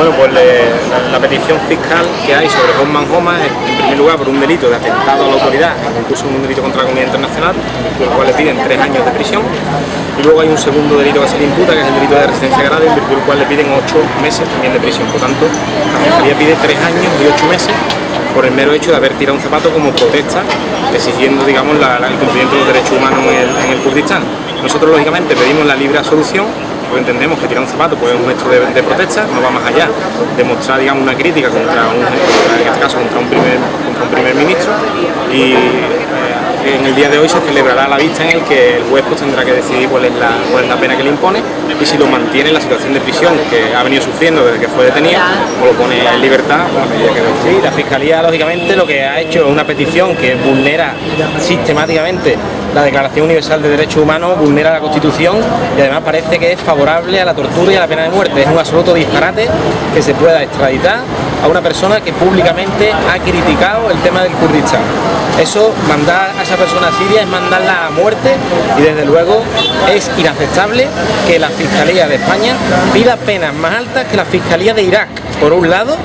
Bueno, pues la petición fiscal que hay sobre Osman Horma es, en primer lugar, por un delito de atentado a la autoridad, incluso un delito contra la comunidad internacional, por el cual le piden 3 años de prisión. Y luego hay un segundo delito que se le imputa, que es el delito de resistencia grave, en virtud del cual le piden 8 meses también de prisión. Por tanto, la Fiscalía pide 3 años y 8 meses por el mero hecho de haber tirado un zapato como protesta, exigiendo, digamos, el cumplimiento de los derechos humanos en el Kurdistán. Nosotros, lógicamente, pedimos la libre absolución, porque entendemos que tirar un zapato pues, es un gesto de protesta, no va más allá de mostrar, digamos, una crítica contra en este caso contra un primer ministro, y en el día de hoy se celebrará la vista en el que el juez pues, tendrá que decidir cuál es la pena que le impone, y si lo mantiene en la situación de prisión que ha venido sufriendo desde que fue detenido, o lo pone en libertad con la medida que debe. Sí, la Fiscalía, lógicamente, lo que ha hecho es una petición que vulnera sistemáticamente la Declaración Universal de Derechos Humanos, vulnera la Constitución y además parece que es favorable a la tortura y a la pena de muerte. Es un absoluto disparate que se pueda extraditar a una persona que públicamente ha criticado el tema del Kurdistán. Eso, mandar a esa persona a Siria es mandarla a muerte, y desde luego es inaceptable que la Fiscalía de España pida penas más altas que la Fiscalía de Irak, por un lado,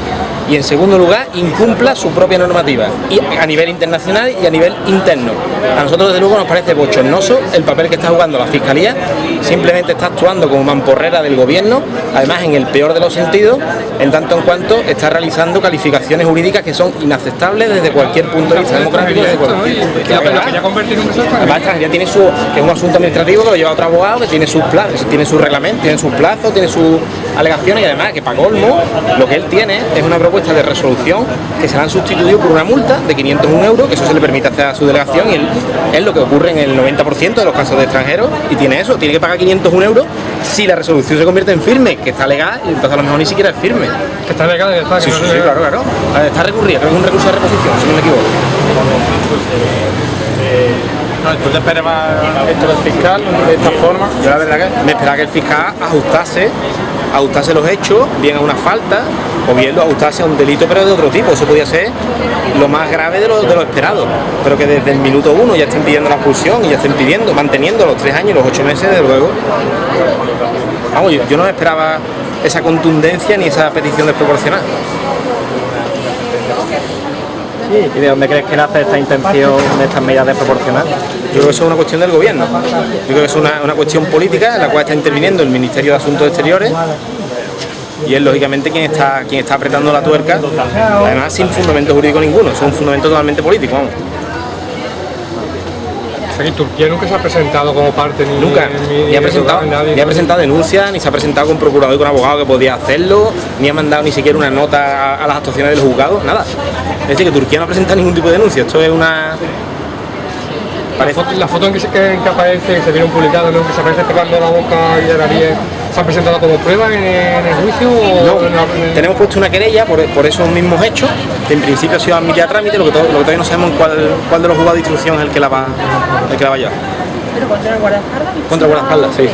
y en segundo lugar incumpla su propia normativa, y a nivel internacional y a nivel interno. A nosotros desde luego nos parece bochornoso el papel que está jugando la Fiscalía, simplemente está actuando como mamporrera del gobierno, además en el peor de los sentidos, en tanto en cuanto está realizando calificaciones jurídicas que son inaceptables desde cualquier punto de vista democrático. Además, ya tiene que es un asunto administrativo que lo lleva otro abogado, que tiene sus plazos, tiene su reglamento, tiene sus plazos, tiene sus alegaciones, y además que para colmo lo que él tiene es una propuesta de resolución que se la han sustituido por una multa de 501 euros, que eso se le permite hacer a su delegación, y es lo que ocurre en el 90% de los casos de extranjeros, y tiene que pagar 501 euros si la resolución se convierte en firme, que está legal, y entonces a lo mejor ni siquiera es firme. Que está legal, que está. Sí, claro. Está recurrida, creo que es un recurso de reposición, si no me equivoco. ¿Tú te esperabas esto del fiscal de esta forma? Yo la verdad que me esperaba que el fiscal ajustase los hechos, bien a una falta, o bien lo ajustase a un delito pero de otro tipo. Eso podía ser lo más grave de lo esperado, pero que desde el minuto 1 ya estén pidiendo la expulsión y ya estén manteniendo los 3 años y los 8 meses, desde luego. Vamos, yo no esperaba esa contundencia ni esa petición desproporcionada. ¿Y de dónde crees que nace esta intención de estas medidas desproporcionadas? Yo creo que eso es una cuestión del gobierno. Yo creo que es una cuestión política en la cual está interviniendo el Ministerio de Asuntos Exteriores, y es lógicamente quien está apretando la tuerca, además sin fundamento jurídico ninguno, es un fundamento totalmente político. Vamos. Aquí Turquía nunca se ha presentado como parte ni ha presentado denuncias, ni se ha presentado con procurador y con abogado que podía hacerlo, ni ha mandado ni siquiera una nota a las actuaciones del juzgado, nada. Es decir, que Turquía no ha presentado ningún tipo de denuncia. Esto es una... La foto en que aparece, que se vieron publicadas, ¿no? Que se aparece tocando la boca y de la nariz, ¿se ha presentado como prueba en el juicio? No, tenemos puesto una querella por esos mismos hechos, que en principio ha sido admitida a trámite, lo que todavía no sabemos cuál de los juzgados de instrucción es el que la va a llevar. ¿Pero contra el guardaespaldas? Contra el guardaespaldas, sí.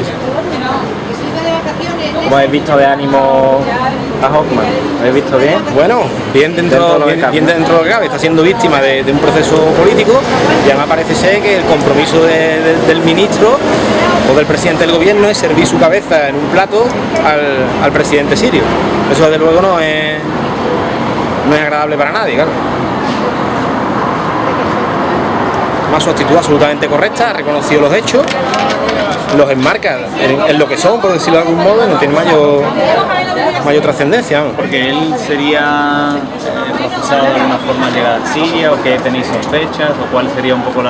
¿Cómo habéis visto de ánimo a Horma? ¿Lo habéis visto bien? Bueno, bien dentro de lo que cabe. Está siendo víctima de un proceso político, y además parece ser que el compromiso del ministro o del presidente del gobierno es servir su cabeza en un plato al presidente sirio. Eso desde luego no es agradable para nadie, claro. Además, su actitud absolutamente correcta, ha reconocido los hechos, los enmarca en lo que son, por decirlo de algún modo, y no tiene mayor trascendencia. Porque él sería procesado de alguna forma al llegar a Siria, o que tenéis sospechas, o cuál sería un poco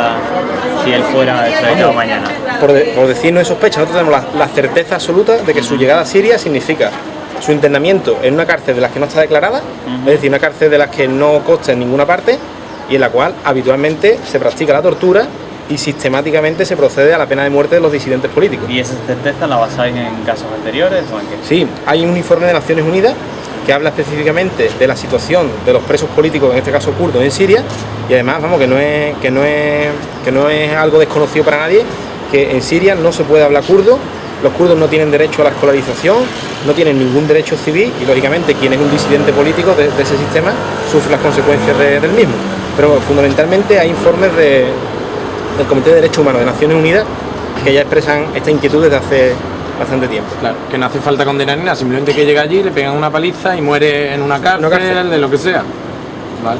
si él fuera extraditado mañana. Por decir no es sospecha, nosotros tenemos la certeza absoluta de que su llegada a Siria significa su internamiento en una cárcel de las que no está declarada, es decir, una cárcel de las que no consta en ninguna parte, y en la cual habitualmente se practica la tortura y sistemáticamente se procede a la pena de muerte de los disidentes políticos. ¿Y esa certeza la basáis en casos anteriores o en qué? Sí, hay un informe de Naciones Unidas que habla específicamente de la situación de los presos políticos, en este caso kurdos, en Siria, y además, vamos, que no es algo desconocido para nadie, que en Siria no se puede hablar kurdo, los kurdos no tienen derecho a la escolarización, no tienen ningún derecho civil, y lógicamente quien es un disidente político de ese sistema sufre las consecuencias del mismo. Pero fundamentalmente hay informes del Comité de Derechos Humanos de Naciones Unidas que ya expresan esta inquietud desde bastante tiempo. Claro, que no hace falta condenar ni nada, simplemente que llega allí, le pegan una paliza y muere en una cárcel, de lo que sea. Vale.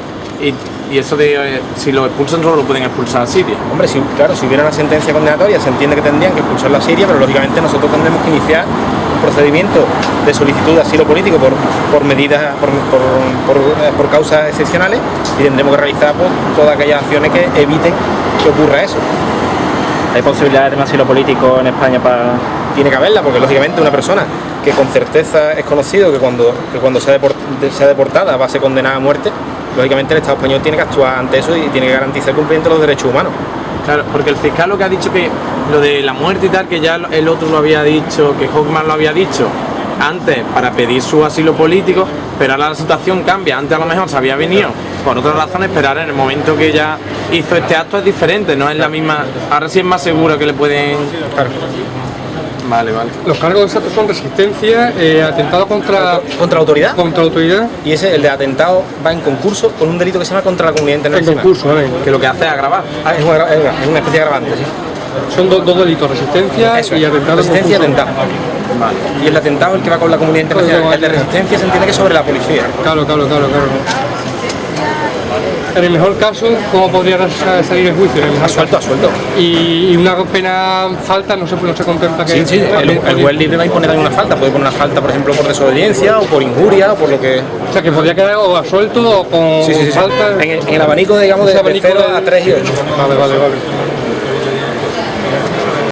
Y eso de si lo expulsan solo lo pueden expulsar a Siria. Hombre, claro, si hubiera una sentencia condenatoria se entiende que tendrían que expulsarlo a Siria, pero lógicamente nosotros tendremos que iniciar un procedimiento de solicitud de asilo político por medidas, por causas excepcionales, y tendremos que realizar pues, todas aquellas acciones que eviten que ocurra eso. ¿Hay posibilidades de un asilo político en España para...? Tiene que haberla, porque lógicamente una persona que con certeza es conocido que cuando sea deportada va a ser condenada a muerte, lógicamente el Estado español tiene que actuar ante eso y tiene que garantizar el cumplimiento de los derechos humanos. Claro, porque el fiscal lo que ha dicho que lo de la muerte y tal, que ya el otro lo había dicho, que Hochmann lo había dicho antes para pedir su asilo político, pero ahora la situación cambia. Antes a lo mejor se había venido por otras razones, pero ahora en el momento que ya hizo este acto es diferente, no es la misma. Ahora sí es más seguro que le pueden... Claro. Vale. Los cargos exactos son resistencia, atentado contra ¿Contra la autoridad? Contra la autoridad. Y el de atentado va en concurso con un delito que se llama contra la comunidad En internacional. concurso, ¿vale? Que lo que hace es agravar. Es una especie de agravante, sí. Son dos delitos, resistencia Eso y es, atentado. resistencia y en concurso. atentado. Vale. Y el atentado es el que va con la comunidad internacional. El de resistencia se entiende que es sobre la policía. Claro. En el mejor caso, ¿cómo podría salir el juicio? En el mejor Asuelto. y una pena falta no se contempla que... Sí, el juez libre va a imponer también una falta. Puede poner una falta, por ejemplo, por desobediencia o por injuria o por lo que... O sea, que podría quedar o absuelto o con Sí. falta... En el abanico, digamos, de 0 a 3 y 8. Vale.